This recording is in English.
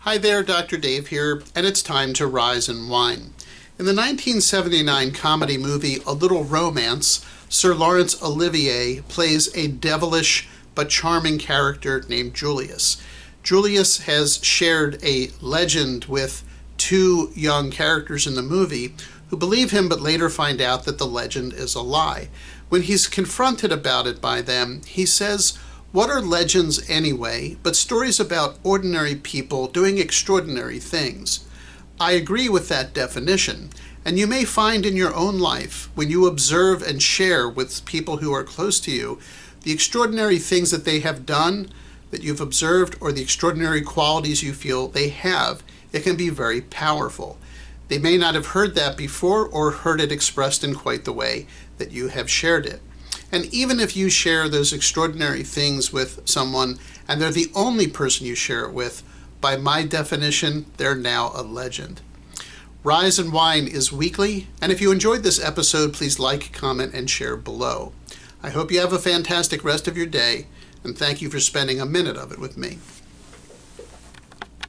Hi there, Dr. Dave here, and it's time to rise and whine. In the 1979 comedy movie A Little Romance, Sir Laurence Olivier plays a devilish but charming character named Julius. Julius has shared a legend with two young characters in the movie who believe him but later find out that the legend is a lie. When he's confronted about it by them, he says, "What are legends anyway, but stories about ordinary people doing extraordinary things?" I agree with that definition, and you may find in your own life, when you observe and share with people who are close to you, the extraordinary things that they have done, that you've observed, or the extraordinary qualities you feel they have, it can be very powerful. They may not have heard that before or heard it expressed in quite the way that you have shared it. And even if you share those extraordinary things with someone and they're the only person you share it with, by my definition, they're now a legend. Rise and Whine is weekly, and if you enjoyed this episode, please like, comment, and share below. I hope you have a fantastic rest of your day, and thank you for spending a minute of it with me.